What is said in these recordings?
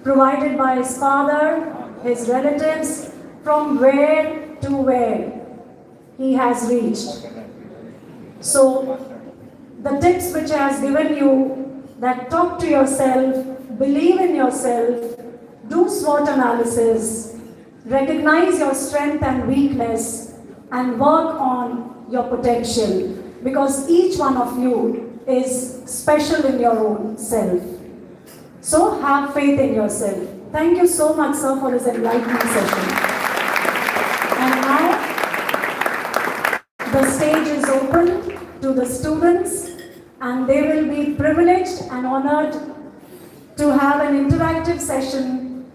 provided by his father, his relatives, from where to where he has reached. So, the tips which he has given you, that talk to yourself, believe in yourself, do SWOT analysis, recognize your strength and weakness, and work on your potential, because each one of you is special in your own self. So have faith in yourself. Thank you so much, sir, for this enlightening session. And now, the stage is open to the students, and they will be privileged and honored to have an interactive session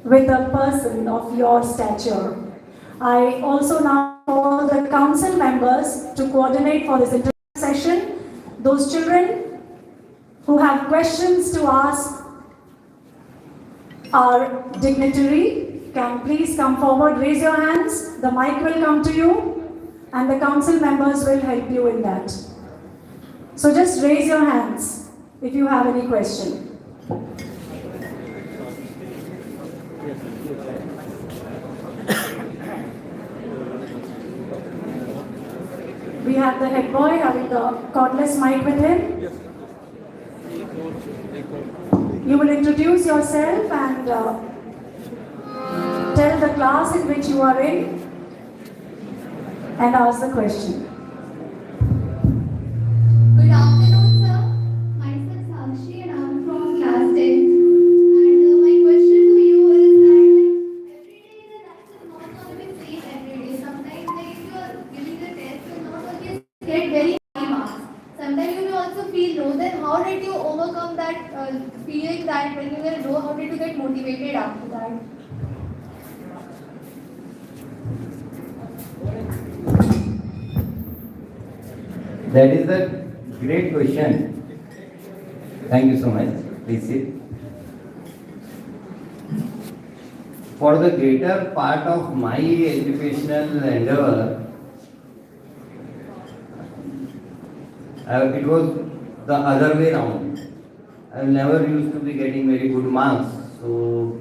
with a person of your stature. I also now call the council members to coordinate for this interactive session. Those children who have questions to ask our dignitary can please come forward, raise your hands, the mic will come to you, and the council members will help you in that. So just raise your hands if you have any question. We have the head boy having the cordless mic with him. You will introduce yourself and tell the class in which you are in and ask the question. Good afternoon, sir. Myself Shri and I'm from class 10th. And my question to you is that every day the life is not going to be same every day. Sometimes if you are giving the test, you will not always get very high marks. Sometimes you will also feel low. Then how did you overcome that feeling that when you were low, how did you get motivated after that? That is a great question. Thank you so much. Please sit. For the greater part of my educational endeavor, it was the other way around. I never used to be getting very good marks, so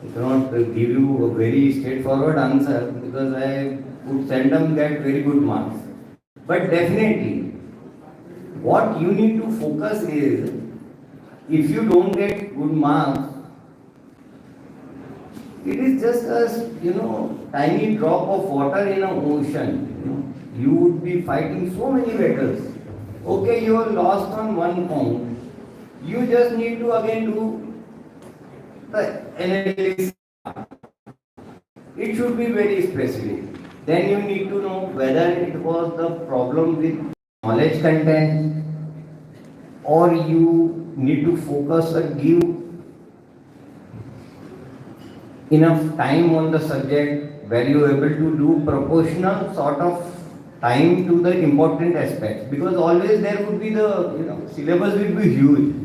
I cannot give you a very straightforward answer because I would seldom get very good marks. But definitely, what you need to focus is, if you don't get good marks, it is just a tiny drop of water in an ocean. You would be fighting so many battles. Okay, you are lost on one count. You just need to again do the analysis. It should be very specific. Then you need to know whether it was the problem with knowledge content, or you need to focus or give enough time on the subject where you are able to do proportional sort of time to the important aspects, because always there would be the syllabus will be huge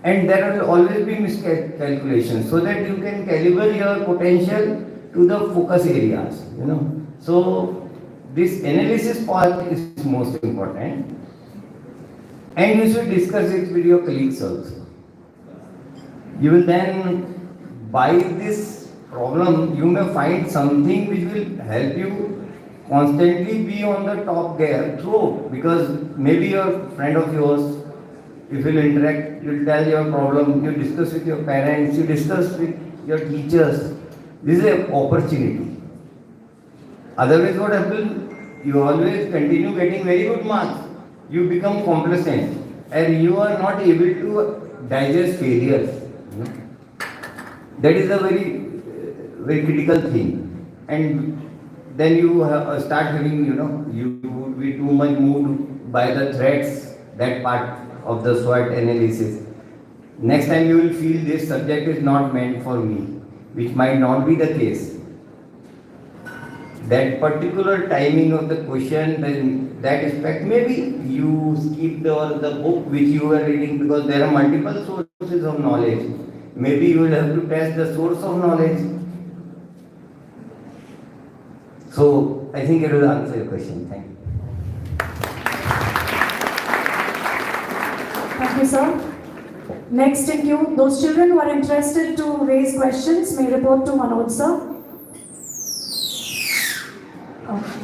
and there will always be miscalculations, so that you can calibrate your potential to the focus areas. So this analysis part is most important, and you should discuss it with your colleagues also. You will then, by this problem, you may find something which will help you constantly be on the top gear through, because maybe your friend of yours, if you will interact, you will tell your problem, you discuss with your parents, you discuss with your teachers. This is an opportunity. Otherwise what happens? You always continue getting very good marks. You become complacent and you are not able to digest failures. That is a very critical thing. And then you start having, you would be too much moved by the threats, that part of the SWOT analysis. Next time you will feel this subject is not meant for me, which might not be the case. That particular timing of the question, then that aspect, maybe you skip the book which you are reading, because there are multiple sources of knowledge. Maybe you will have to test the source of knowledge. So I think it will answer your question. Thank you. Thank you, sir. Next in queue, those children who are interested to raise questions may report to Manoj sir. Okay.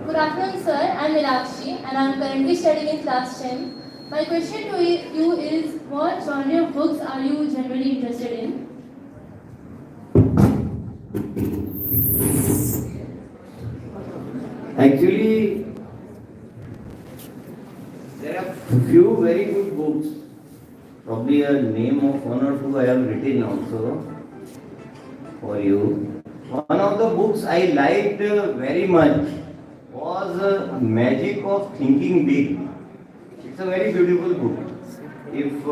Good afternoon, sir. I'm Milakshi and I'm currently studying in class 10. My question to you is, what genre of books are you generally interested in? Actually, there are few very good books. Probably a name of one or two I have written also for you. One of the books I liked very much was Magic of Thinking Big. It's a very beautiful book. If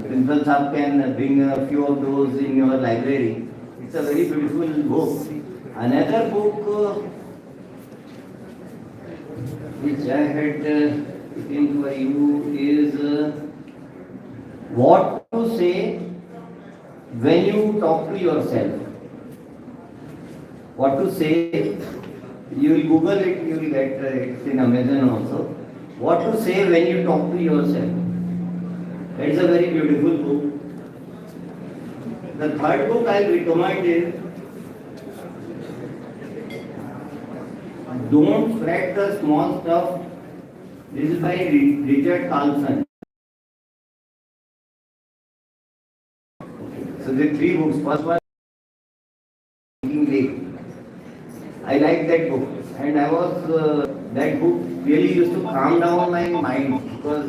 Principal Sahib can bring a few of those in your library, it's a very beautiful book. Another book which I had written for you is What to Say When You Talk to Yourself. What to say, you will Google it, you will get it in Amazon also. What to say when you talk to yourself. That is a very beautiful book. The third book I will recommend is Don't Fret the Small Stuff. This is by Richard Carlson. So the three books. First one, Thinking Big. I like that book, and I was that book really used to calm down my mind because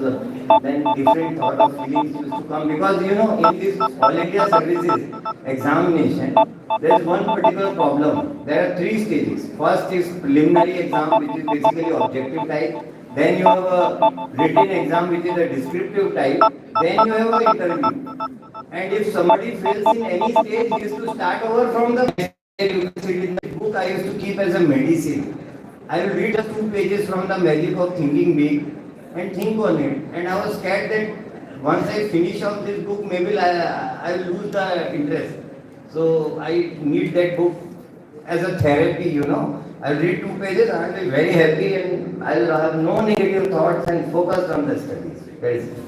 then different thought of feelings used to come. Because you know, in this all India services examination, there is one particular problem. There are three stages. First is preliminary exam, which is basically objective type. Then you have a written exam, which is a descriptive type. Then you have an interview. And if somebody fails in any stage, he is to start over from the book I used to keep as a medicine. I will read just 2 pages from the Magic of Thinking Big and think on it. And I was scared that once I finish off this book, maybe I will lose the interest. So I need that book as a therapy, you know. I'll read 2 pages, I'll be very happy and I'll have no negative thoughts and focus on the studies. That is it.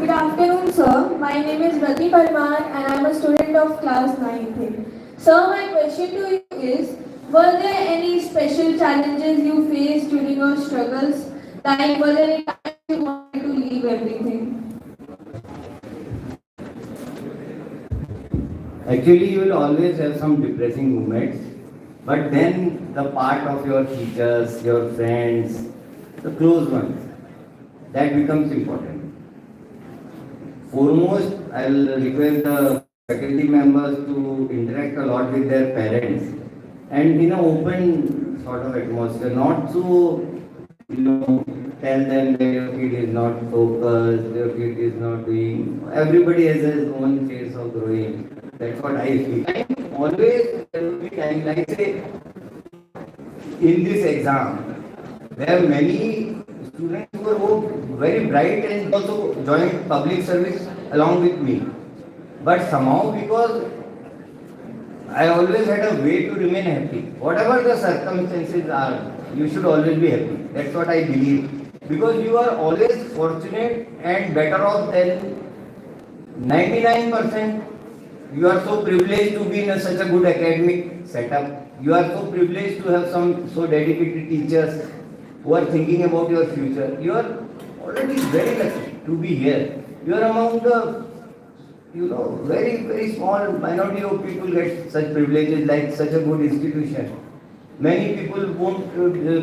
Good afternoon, sir. My name is Rati Parmar and I am a student of class 9th. Sir, my question to you is, were there any special challenges you faced during your struggles? Like, were there any times you wanted to leave everything? Actually, you will always have some depressing moments, but then the part of your teachers, your friends, the close ones, that becomes important. Foremost, I will request the faculty members to interact a lot with their parents and in an open sort of atmosphere, not to tell them that your kid is not focused, your kid is not doing. Everybody has his own phase of growing. That's what I feel. I'm always every time, like say, in this exam, there are many students who are very bright and also joined public service along with me. But somehow, because I always had a way to remain happy. Whatever the circumstances are, you should always be happy. That's what I believe. Because you are always fortunate and better off than 99% you are so privileged to be in such a good academic setup. You are so privileged to have some so dedicated teachers who are thinking about your future. You are already very lucky to be here. You are among the very small minority of people get such privileges like such a good institution. Many people won't,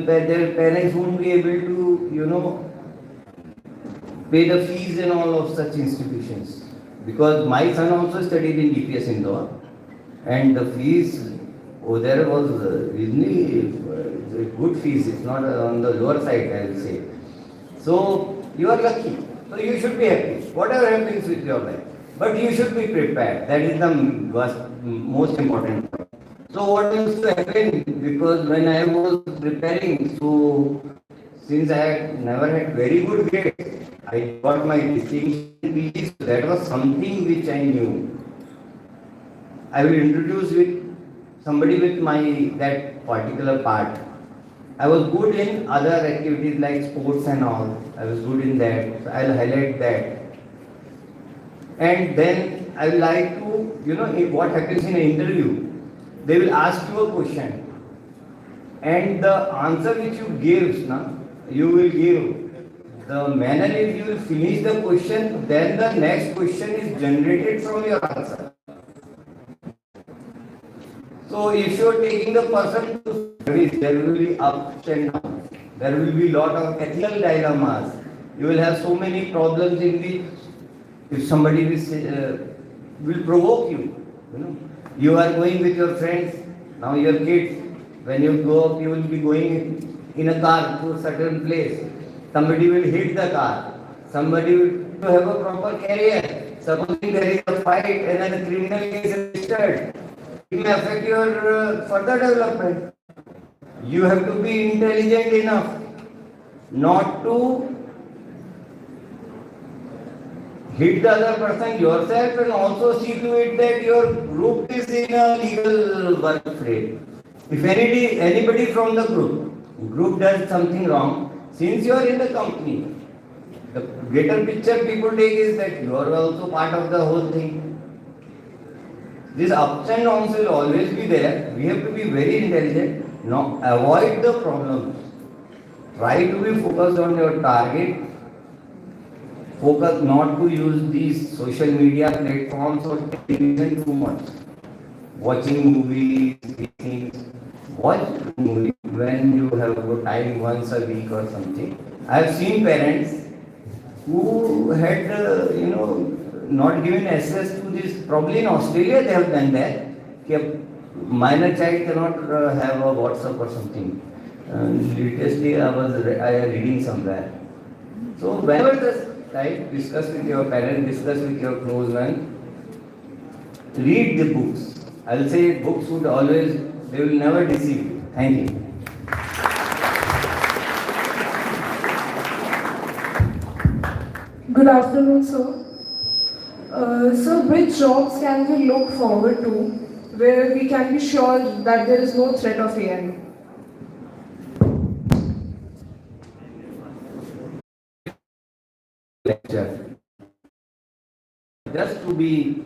their parents won't be able to, pay the fees and all of such institutions. Because my son also studied in DPS Indore, and the fees over there was really good fees. It's not on the lower side, I will say. So you are lucky. So you should be happy. Whatever happens with your life. But you should be prepared. That is the most important point. So what used to happen, because when I was preparing, so since I had never had very good grades, I got my distinction PG, so that was something which I knew. I will introduce with somebody with that particular part. I was good in other activities like sports and all. I was good in that. So I'll highlight that. And then I will like to, what happens in an interview. They will ask you a question. And the answer which you give, you will give. The manner if you will finish the question, then the next question is generated from your answer. So if you are taking the person to service, there will be ups and downs. There will be lot of ethical dilemmas. You will have so many problems in which if somebody will provoke you, you are going with your friends, now your kids, when you go up, you will be going in a car to a certain place. Somebody will hit the car. Somebody will have a proper career. Supposing there is a fight and then a criminal case is registered, it may affect your further development. You have to be intelligent enough not to hit the other person yourself, and also see to it that your group is in a legal work frame. If anybody from the group does something wrong, since you are in the company, the greater picture people take is that you are also part of the whole thing. These ups and downs will always be there. We have to be very intelligent. Now, avoid the problems. Try to be focused on your target. Focus not to use these social media platforms or television too much. Watching movies, things. Watch movies when you have good time once a week or something. I have seen parents who had, not given access to this. Probably in Australia they have done that. A minor child cannot have a WhatsApp or something. Latestly I was reading somewhere. So whenever the time, discuss with your parents, discuss with your close ones, read the books. I'll say books would always, they will never deceive you. Thank you. Good afternoon, sir. So, which jobs can we look forward to where we can be sure that there is no threat of AI? Lecture. Just to be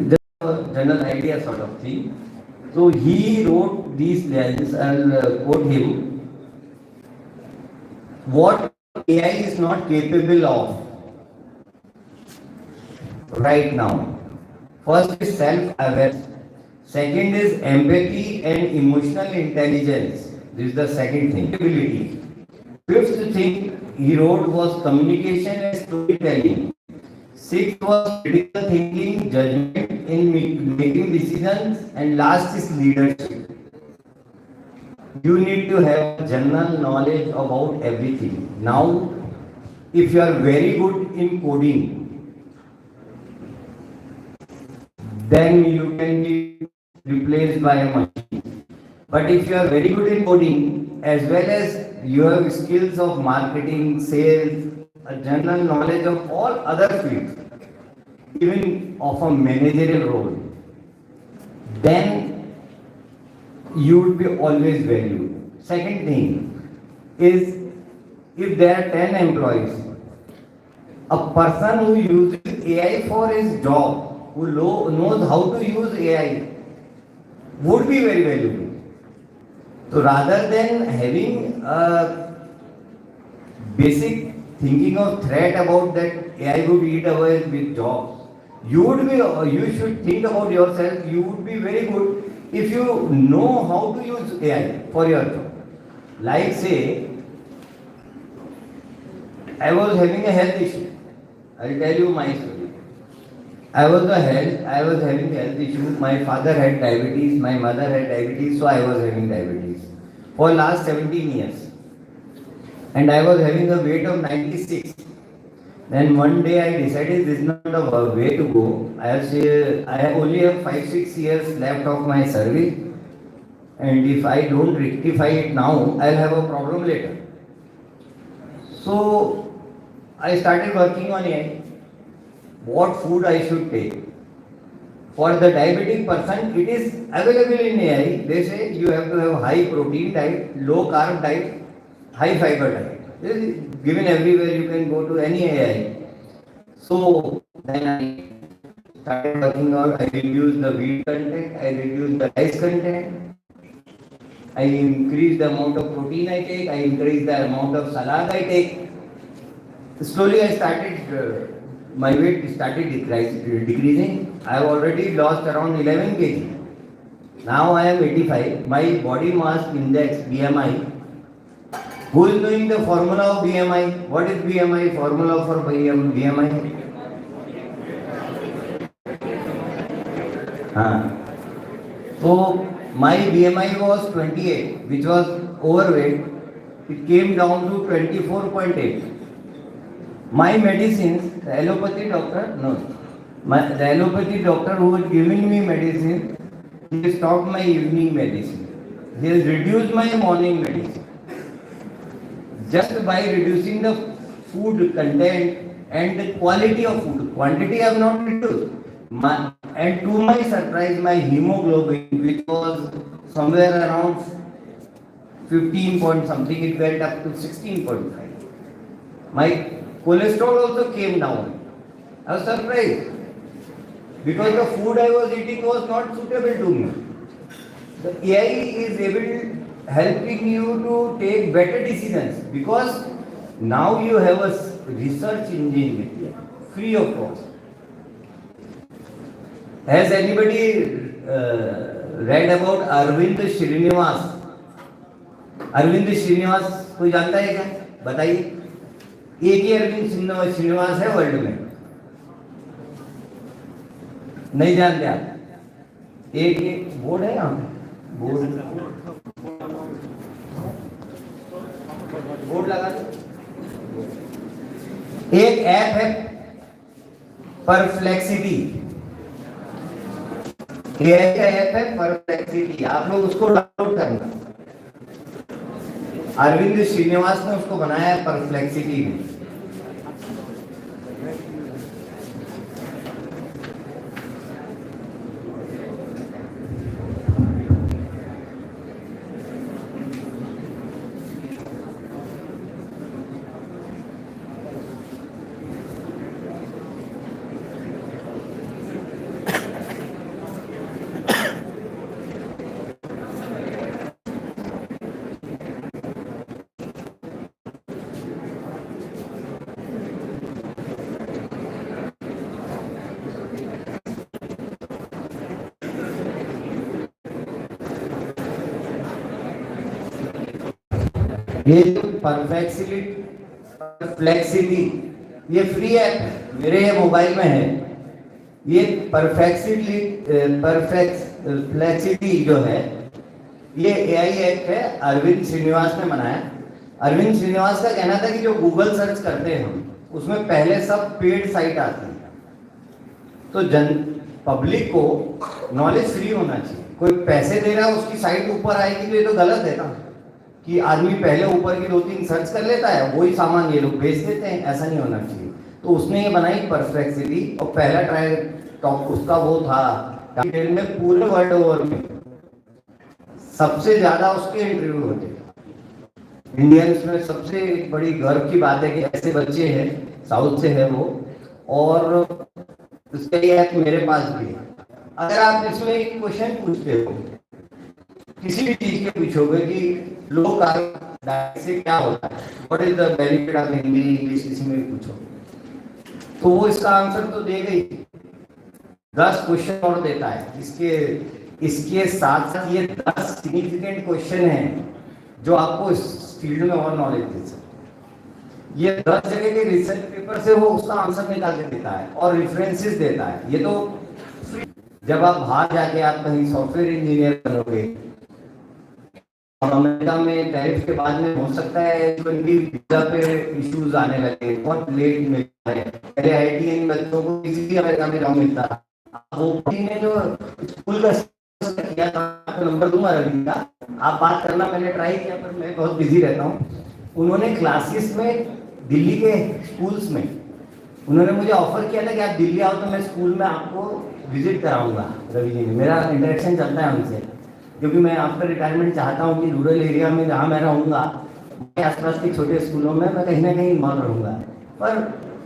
just a general idea sort of thing. So he wrote these lines, I'll quote him. What AI is not capable of right now. First is self-awareness. Second is empathy and emotional intelligence. This is the second thing. Ability. Fifth thing he wrote was communication and storytelling. Sixth was critical thinking, judgment in making decisions, and last is leadership. You need to have general knowledge about everything. Now, if you are very good in coding, then you can be replaced by a machine. But if you are very good in coding, as well as you have skills of marketing, sales, a general knowledge of all other fields, even of a managerial role, then you would be always valued. Second thing is, if there are 10 employees A person who uses AI for his job, who knows how to use AI, would be very valuable. So rather than having a basic thinking of threat about that AI would eat away with jobs, you should think about yourself. You would be very good if you know how to use AI for your job. Like say, I was having a health issue. I'll tell you my story. I was having health issue. My father had diabetes, my mother had diabetes, so I was having diabetes for last 17 years. And I was having a weight of 96. Then one day I decided this is not a way to go. I only have 5-6 years left of my service, and if I don't rectify it now, I'll have a problem later. So I started working on AI. What food I should take. For the diabetic person, it is available in AI. They say you have to have high protein diet, low carb diet, high fiber diet. This is given everywhere. You can go to any AI. So then I started working on. I reduced the wheat content. I reduced the rice content. I increased the amount of protein I take. I increased the amount of salad I take. Slowly I started. My weight started decreasing. I have already lost around 11 kg. Now I am 85. My body mass index BMI. Who is knowing the formula of BMI? What is BMI? Formula for BMI? So my BMI was 28, which was overweight. It came down to 24.8. My medicines, the allopathy doctor, the allopathy doctor who had given me medicine, he has stopped my evening medicine. He has reduced my morning medicine. Just by reducing the food content and the quality of food. Quantity I have not reduced. And to my surprise, my hemoglobin, which was somewhere around 15 point something, it went up to 16.5. My cholesterol also came down. I was surprised because the food I was eating was not suitable to me. The AI is helping you to take better decisions because now you have a research engine with you, free of cost. Has anybody read about Arvind Srinivas? Arvind Srinivas कोई जानता है क्या? बताइए. एक ही अरविंद श्रीनिवास है world में. नहीं जानते आप? एक बोर्ड है यहाँ पे, बोर्ड लगा दो. एक ऐप है परफ्लेक्सिटी. एआई का ऐप है परफ्लेक्सिटी. आप लोग उसको डाउनलोड करना. अरविंद श्रीनिवास ने उसको बनाया है परफ्लेक्सिटी में. ये जो परफ्लेक्सिटी ये फ्री ऐप है, मेरे मोबाइल में है. ये परफ्लेक्सिटी जो है ये एआई ऐप है, अरविंद श्रीनिवास ने बनाया. अरविंद श्रीनिवास का कहना था कि जो गूगल सर्च करते हैं हम उसमें पहले सब पेड साइट आती है. तो पब्लिक को नॉलेज फ्री होना चाहिए. कोई पैसे दे रहा है उसकी साइट ऊपर आएगी तो ये तो गलत है ना, कि आदमी पहले ऊपर की 2-3 सर्च कर लेता है, वही सामान ये लोग बेच देते हैं. ऐसा नहीं होना चाहिए. तो उसने ये बनाई परफ्लेक्सिटी और पहला ट्राई टॉप उसका वो था डिटेल में पूरे वर्ल्ड ओवर में सबसे ज्यादा उसके इंटरव्यू होते. इंडियंस में सबसे बड़ी गर्व की बात है कि ऐसे बच्चे हैं साउथ से है वो, और उसका ये ऐप मेरे पास भी है। अगर आप इसमें एक क्वेश्चन पूछते हो, किसी भी चीज के पूछोगे कि लोक आय से क्या होता है, what is the benefit of Hindi English, किसी में भी पूछो तो वो इसका आंसर तो देगा ही, 10 क्वेश्चन और देता है। इसके साथ साथ ये 10 सिग्निफिकेंट क्वेश्चन हैं जो आपको इस फील्ड में और नॉलेज दे सकते। ये 10 जगह के रिसर्च पेपर से वो उसका आंसर निकाल के देता है और रेफरेंसेस देता है। ये तो जब आप बाहर जाके आप कहीं सॉफ्टवेयर इंजीनियर बनोगे और अमेरिका में टैरिफ के बाद में हो सकता है उनकी वीजा पे इश्यूज आने लगे, बहुत लेट मिलता है। पहले आईआईटी बच्चों को इजीली अमेरिका में जॉब मिलता है। वो ने जो स्कूल का किया था, नंबर दूंगा रवि का, आप बात करना, मैंने ट्राई किया पर मैं बहुत बिजी रहता हूँ। उन्होंने क्लासेस में दिल्ली के स्कूल्स में उन्होंने मुझे ऑफर किया था कि आप दिल्ली आओ तो मैं स्कूल में आपको विजिट कराऊंगा। रवि जी ने, मेरा इंटरेक्शन चलता है उनसे, क्योंकि मैं आफ्टर रिटायरमेंट चाहता हूँ कि रूरल एरिया में जहाँ मैं रहूँगा, आसपास के छोटे स्कूलों में मैं कहीं ना कहीं इन्वॉल्व रहूँगा पर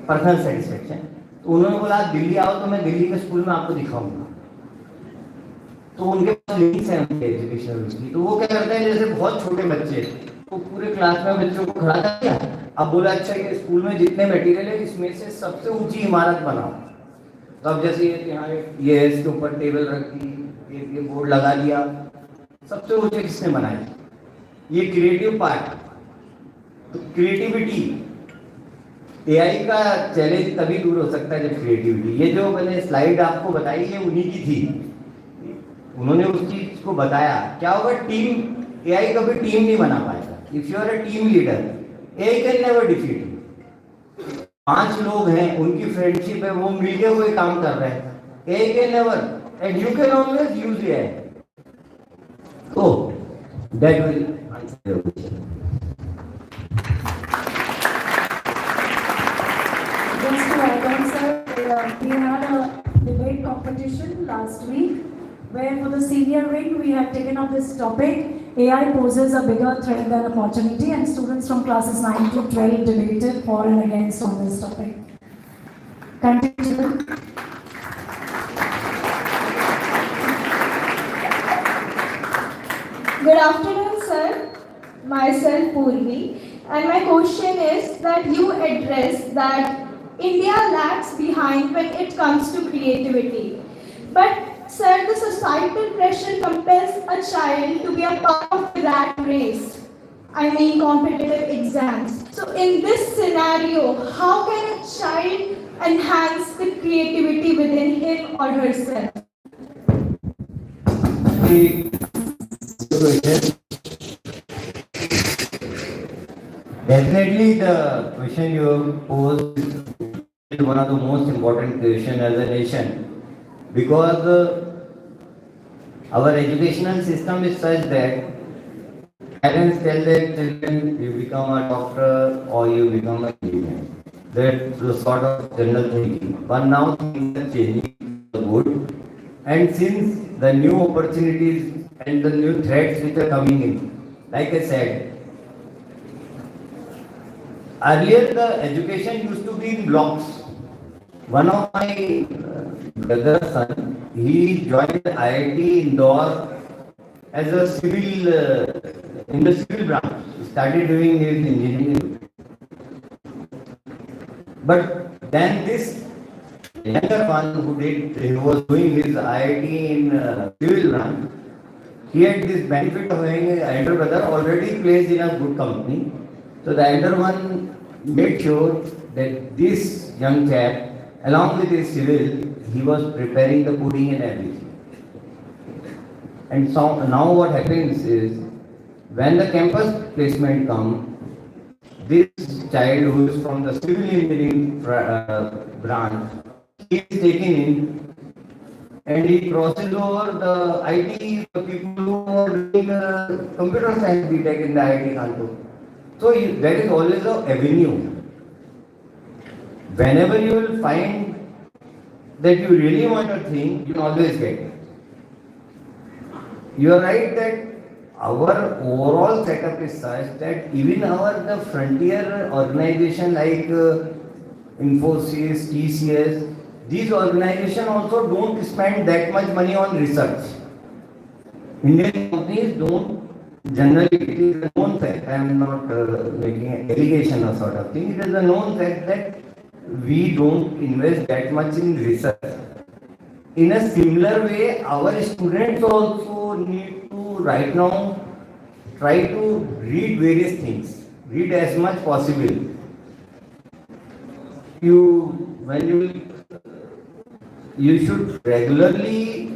पर्सनल सेटिस्फेक्शन। तो उन्होंने बोला आप दिल्ली आओ तो मैं दिल्ली के स्कूल में आपको दिखाऊंगा। तो उनके पास लिंक्स हैं उनके एजुकेशनल की। तो वो क्या करते हैं, जैसे बहुत छोटे बच्चे तो पूरे क्लास में बच्चों को खड़ा कर दिया, अब बोला अच्छा ये स्कूल में जितने मटेरियल है इसमें से सबसे ऊंची इमारत बनाओ। तो अब जैसे यहाँ ये इसके ऊपर टेबल रख दी, ये बोर्ड लगा दिया, सबसे ऊंचे किसने बनाए, ये क्रिएटिव पार्ट। तो क्रिएटिविटी, एआई का चैलेंज तभी दूर हो सकता है जब क्रिएटिविटी, ये जो मैंने स्लाइड आपको बताई ये उन्हीं की थी, उन्होंने उस चीज को बताया। क्या होगा, टीम, एआई कभी टीम नहीं बना पाएगा। If you are a team leader, AI can never defeat you. 5 लोग हैं, उनकी फ्रेंडशिप है, वो मिलके हुए काम कर रहे हैं, AI can never, and you can always use AI. तो that will answer your question. Just to add on, sir, we had a debate competition last week where for the senior wing we had taken up this topic, AI poses a bigger threat than opportunity, and students from classes 9 to 12 debated for and against on this topic. Continue. Good afternoon, sir. Myself Purvi, and my question is that you address that India lags behind when it comes to creativity. But, sir, the societal pressure compels a child to be a part of the rat race. I mean competitive exams. So in this scenario, how can a child enhance the creativity within him or herself? Definitely the question you posed is one of the most important questions as a nation, because our educational system is such that parents tell their children you become a doctor or you become a engineer. That's the sort of general thinking. But now things are changing for good, and since the new opportunities and the new threats which are coming in, like I said, earlier the education used to be in blocks. One of my brother's son, he joined IIT Indore as a civil, in the civil branch. He started doing his engineering. But then this younger one he was doing his IIT in civil branch. He had this benefit of having an elder brother already placed in a good company. So the elder one made sure that this young chap, along with his civil, he was preparing the pudding and everything. And so now what happens is, when the campus placement comes, this child who is from the civil engineering branch, he is taken in and he crosses over the IT, the people who are doing computer science BTech in the IIT Kanpur. So there is always an avenue. Whenever you will find that you really want a thing, you can always get it. You are right that our overall setup is such that even the frontier organization like Infosys, TCS, these organizations also don't spend that much money on research. Indian companies don't generally, it is a known fact, I am not making an allegation or sort of thing, it is a known fact that we don't invest that much in research. In a similar way, our students also need to right now try to read various things, read as much possible. You should regularly,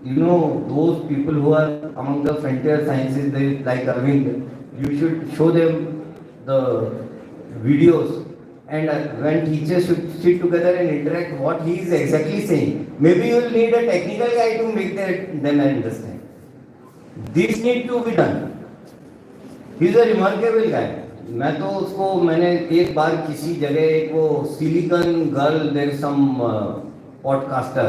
those people who are among the frontier sciences, they like Arvind, you should show them the videos, and when teachers should sit together and interact what he is exactly saying. Maybe you will need a technical guy to make them understand. This need to be done. He is a remarkable guy. मैंने एक बार किसी जगह एक वो silicon girl there some podcaster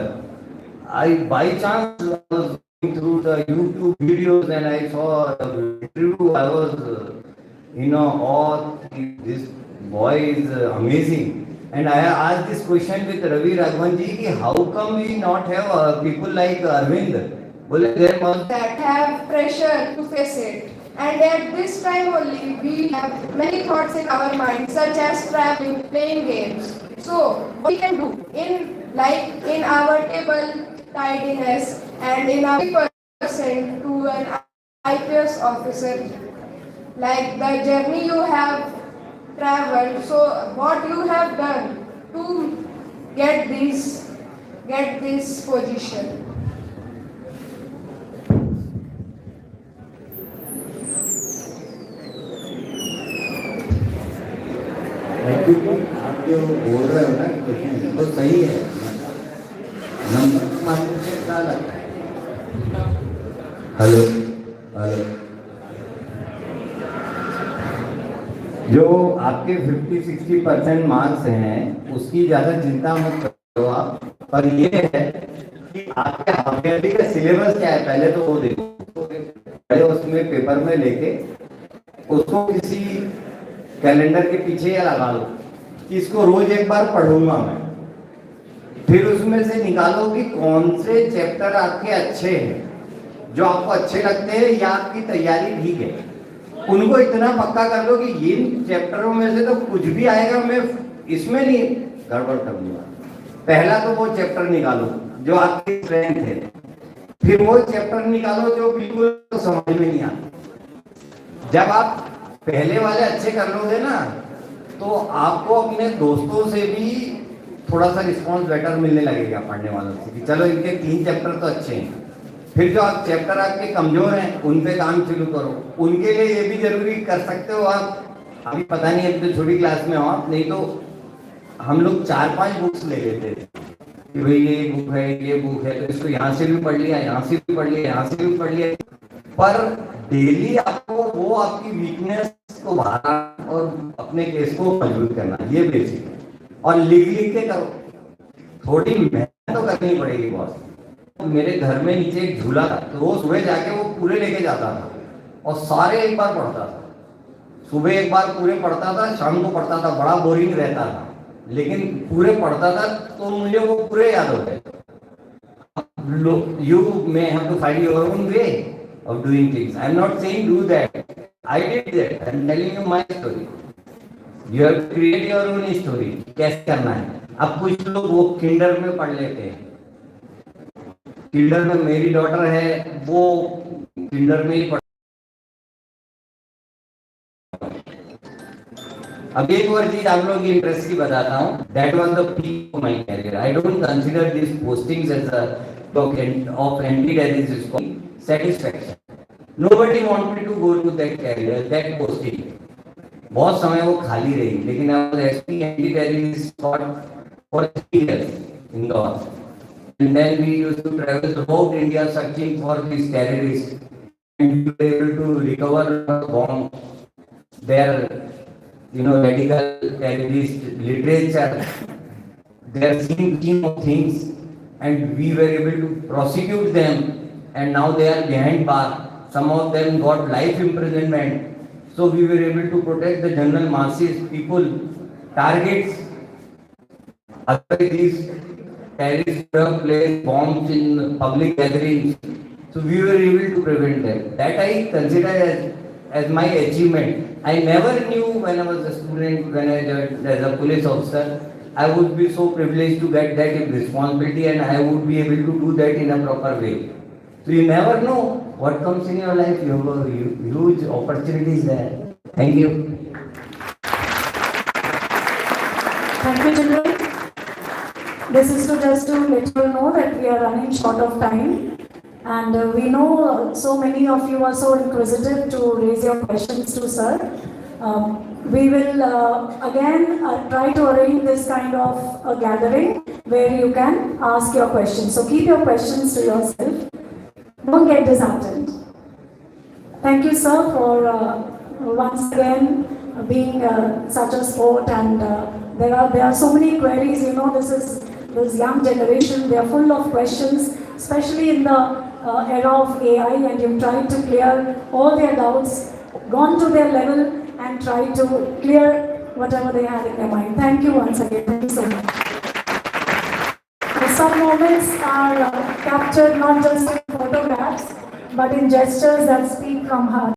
I by chance was going through the YouTube videos and I saw a interview. I was awe. This boy is amazing. And I asked this question with Ravi Raghavan ji ki how come we not have people like Arvind? Well, there must that have pressure to face it. And at this time only, we have many thoughts in our mind, such as traveling, playing games. So, what we can do in our table tidiness and in our percent to an IPS officer, like the journey you have traveled. So, what you have done to get this position. आप जो बोल रहे हो ना question तो सही है, number मालूम से क्या लगता है? हेलो जो आपके 50-60% मार्क्स हैं उसकी ज़्यादा चिंता मत करो आप, पर ये है कि आपके हाफ ईयरली का सिलेबस क्या है पहले तो वो देखो, पहले उसमें पेपर में लेके उसको किसी कैलेंडर के पीछे या लगा लो कि इसको रोज एक बार पढ़ूंगा मैं, फिर उसमें से निकालो कि कौन से चैप्टर आपके अच्छे हैं, जो आपको अच्छे लगते हैं या आपकी तैयारी ठीक है, उनको इतना पक्का कर लो कि इन चैप्टरों में से तो कुछ भी आएगा मैं इसमें नहीं गड़बड़ करूंगा। पहला तो वो चैप्टर निकालो जो आपकी स्ट्रेंथ है, फिर वो चैप्टर निकालो जो बिल्कुल तो समझ में नहीं आता। जब आप पहले वाले अच्छे कर लोगे ना तो आपको अपने दोस्तों से भी थोड़ा सा रिस्पॉन्स बेटर मिलने लगेगा पढ़ने वालों से कि चलो इनके 3 चैप्टर तो अच्छे हैं। फिर जो आप चैप्टर आपके कमजोर हैं उन पे काम शुरू करो। उनके लिए ये भी जरूरी कर सकते हो आप, अभी पता नहीं अभी तो छोटी क्लास में हो आप, नहीं तो हम लोग 4-5 बुक्स ले लेते थे कि भाई ये बुक है तो इसको यहाँ से भी पढ़ लिया, यहाँ से भी पढ़ लिया, यहाँ से भी पढ़ लिया, पर डेली आपको वो आपकी वीकनेस को बाहर और अपने केस को मजबूत करना, ये बेसिक है। और लिख के करो, थोड़ी मेहनत तो करनी पड़ेगी बॉस। मेरे घर में नीचे एक झूला था तो रोज सुबह जाके वो पूरे लेके जाता था और सारे एक बार पढ़ता था। सुबह एक बार पूरे पढ़ता था, शाम को पढ़ता था, बड़ा बोरिंग रहता था लेकिन पूरे पढ़ता था तो मुझे वो पूरे याद हो गए। You may have to find your own way of doing things. I am not saying do that. I did that. I am telling you my story. You have to create your own story. कैसे करना है? अब कुछ लोग वो Kinder में पढ़ लेते हैं। किंडर में मेरी डॉटर है, वो किंडर में ही पढ़। अब एक और चीज आप लोग इंटरेस्ट की बताता हूँ। That was the peak of my career. I don't consider these postings as a token of anti-terrorism satisfaction. Nobody wanted to go to that career, that posting. बहुत समय वो खाली रही, लेकिन I was actually anti-terrorist for 3 years in Goa. And then we used to travel throughout India searching for these terrorists, and we were able to recover bomb, their radical terrorist literature, their scheme of things, and we were able to prosecute them, and now they are behind bar. Some of them got life imprisonment. So we were able to protect the general masses, people, targets Otherwise, these terrorists would have placed bombs in public gatherings. So we were able to prevent them. That I consider as my achievement. I never knew when I was a student, when I was as a police officer, I would be so privileged to get that responsibility and I would be able to do that in a proper way. So you never know what comes in your life. You have a huge opportunities there. Thank you. Thank you, children. This is just to let you know that we are running short of time. And we know so many of you are so inquisitive to raise your questions to sir. We will again try to arrange this kind of a gathering where you can ask your questions. So keep your questions to yourself. Don't get disheartened. Thank you, sir, for once again being such a sport. And there are so many queries. You know, this young generation. They are full of questions, especially in the era of AI, and you've tried to clear all their doubts, gone to their level and tried to clear whatever they had in their mind. Thank you once again. Thank you so much. Some moments are captured not just in photographs, but in gestures that speak from heart.